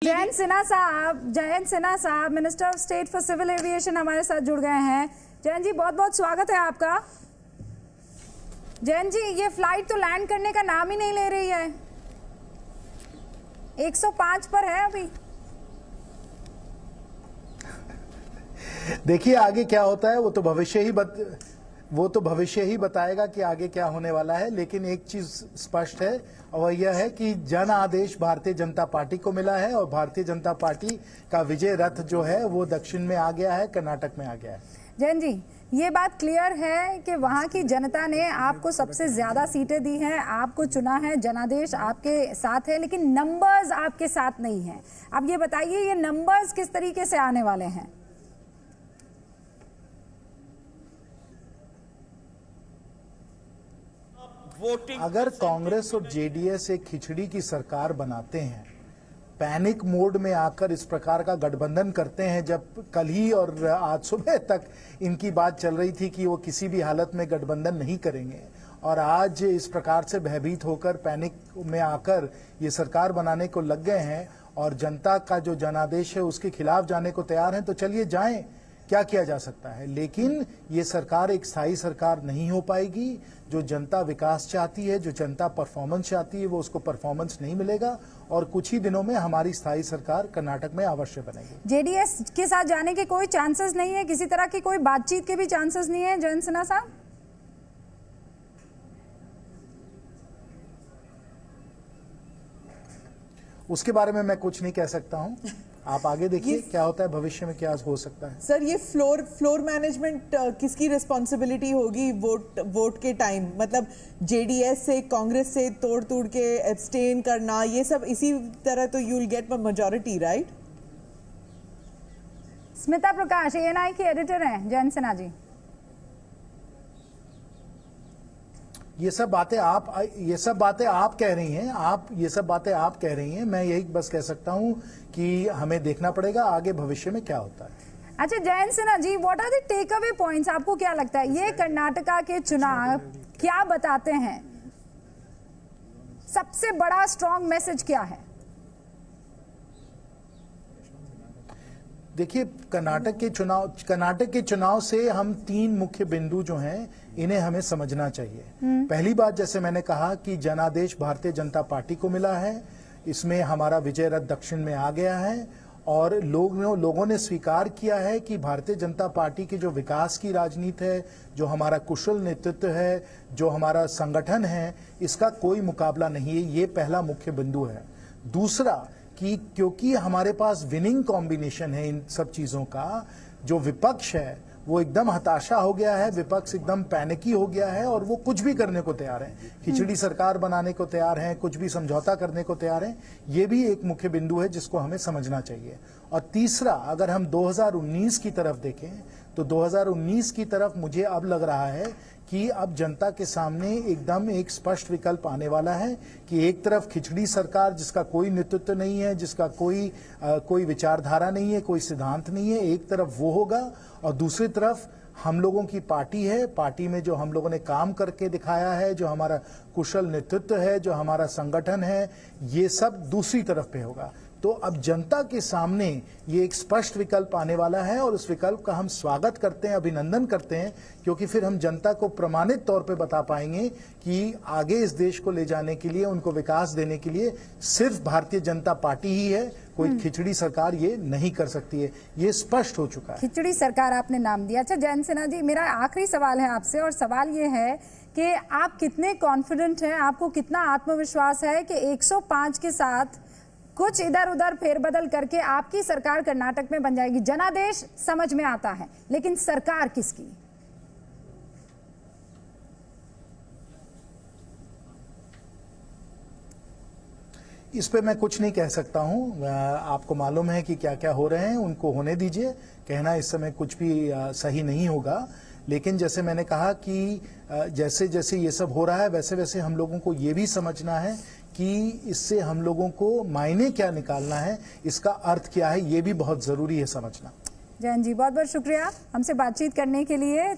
जयंत सिन्हा साहब minister of state for civil aviation हमारे साथ जुड़ गए हैं। जयंत जी, बहुत बहुत स्वागत है आपका। जयंत जी, ये फ्लाइट तो लैंड करने का नाम ही नहीं ले रही है, 105 पर है अभी। देखिए आगे क्या होता है, वो तो भविष्य ही बताएगा कि आगे क्या होने वाला है। लेकिन एक चीज स्पष्ट है और वह यह है कि जन आदेश भारतीय जनता पार्टी को मिला है और भारतीय जनता पार्टी का विजय रथ जो है वो दक्षिण में आ गया है, कर्नाटक में आ गया है। जयंत जी, ये बात क्लियर है कि वहां की जनता ने आपको सबसे ज्यादा सीटें दी हैं, आपको चुना है, जनादेश आपके साथ है, लेकिन नंबर्स आपके साथ नहीं है। अब ये बताइए, ये नंबर्स किस तरीके से आने वाले हैं? अगर कांग्रेस और जेडीएस एक खिचड़ी की सरकार बनाते हैं, पैनिक मोड में आकर इस प्रकार का गठबंधन करते हैं, जब कल ही और आज सुबह तक इनकी बात चल रही थी कि वो किसी भी हालत में गठबंधन नहीं करेंगे, और आज इस प्रकार से भयभीत होकर पैनिक में आकर ये सरकार बनाने को लग गए हैं और जनता का जो जनादेश है उसके खिलाफ जाने को तैयार हैं, तो चलिए जाएं, क्या किया जा सकता है। लेकिन ये सरकार एक स्थायी सरकार नहीं हो पाएगी। जो जनता विकास चाहती है, जो जनता परफॉर्मेंस चाहती है, वो उसको परफॉर्मेंस नहीं मिलेगा और कुछ ही दिनों में हमारी स्थायी सरकार कर्नाटक में अवश्य बनेगी। जेडीएस के साथ जाने के कोई चांसेस नहीं है, किसी तरह की कोई बातचीत के भी चांसेस नहीं है जयंत सिन्हा साहब? उसके बारे में मैं कुछ नहीं कह सकता हूं, आप आगे देखिए क्या होता है, भविष्य में क्या हो सकता है। सर, ये फ्लोर मैनेजमेंट किसकी रिस्पॉन्सिबिलिटी होगी वोट के टाइम? मतलब जेडीएस से, कांग्रेस से तोड़ के एब्सटेन करना, ये सब इसी तरह तो you will get majority, right? Smita Prakash ANI की एडिटर हैं जयंत सिन्हा जी। ये सब बातें आप कह रही हैं, मैं यही बस कह सकता हूं कि हमें देखना पड़ेगा आगे भविष्य में क्या होता है। अच्छा Jayant Sinha ji, what are the takeaway points? आपको क्या लगता है ये कर्नाटका के चुनाव क्या बताते हैं? सबसे बड़ा स्ट्रॉन्ग मैसेज क्या है? देखिए, कर्नाटक के चुनाव से हम तीन मुख्य बिंदु जो हैं इन्हें हमें समझना चाहिए। पहली बात, जैसे मैंने कहा कि जनादेश भारतीय जनता पार्टी को मिला है, इसमें हमारा विजय रथ दक्षिण में आ गया है और लोगों ने स्वीकार किया है कि भारतीय जनता पार्टी की जो विकास की राजनीति है, जो हमारा कुशल नेतृत्व है, जो हमारा संगठन है, इसका कोई मुकाबला नहीं है। ये पहला मुख्य बिंदु है। दूसरा कि क्योंकि हमारे पास विनिंग कॉम्बिनेशन है इन सब चीजों का, जो विपक्ष है वो एकदम हताशा हो गया है, विपक्ष एकदम पैनिकी हो गया है और वो कुछ भी करने को तैयार है, खिचड़ी सरकार बनाने को तैयार है, कुछ भी समझौता करने को तैयार है। ये भी एक मुख्य बिंदु है जिसको हमें समझना चाहिए। और तीसरा, अगर हम 2019 की तरफ देखें तो 2019 की तरफ मुझे अब लग रहा है कि अब जनता के सामने एकदम एक स्पष्ट विकल्प आने वाला है कि एक तरफ खिचड़ी सरकार जिसका कोई नेतृत्व नहीं है, जिसका कोई विचारधारा नहीं है, कोई सिद्धांत नहीं है, एक तरफ वो होगा और दूसरी तरफ हम लोगों की पार्टी है, पार्टी में जो हम लोगों ने काम करके दिखाया है, जो हमारा कुशल नेतृत्व है, जो हमारा संगठन है, ये सब दूसरी तरफ पे होगा। तो अब जनता के सामने ये एक स्पष्ट विकल्प आने वाला है और उस विकल्प का हम स्वागत करते हैं, अभिनंदन करते हैं, क्योंकि फिर हम जनता को प्रमाणित तौर पे बता पाएंगे कि आगे इस देश को ले जाने के लिए, उनको विकास देने के लिए सिर्फ भारतीय जनता पार्टी ही है, कोई खिचड़ी सरकार ये नहीं कर सकती है। ये स्पष्ट हो चुका है। खिचड़ी सरकार आपने नाम दिया। अच्छा जयंत सिन्हा जी, मेरा आखिरी सवाल है आपसे और सवाल ये है कि आप कितने कॉन्फिडेंट हैं, आपको कितना आत्मविश्वास है कि 105 के साथ कुछ इधर उधर फेरबदल करके आपकी सरकार कर्नाटक में बन जाएगी? जनादेश समझ में आता है, लेकिन सरकार किसकी? इस पे मैं कुछ नहीं कह सकता हूं। आपको मालूम है कि क्या क्या हो रहे हैं, उनको होने दीजिए। कहना इस समय कुछ भी सही नहीं होगा। लेकिन जैसे मैंने कहा कि जैसे जैसे ये सब हो रहा है, वैसे वैसे हम लोगों को ये भी समझना है कि इससे हम लोगों को मायने क्या निकालना है, इसका अर्थ क्या है, ये भी बहुत जरूरी है समझना। जयंत जी, बहुत बहुत शुक्रिया हमसे बातचीत करने के लिए।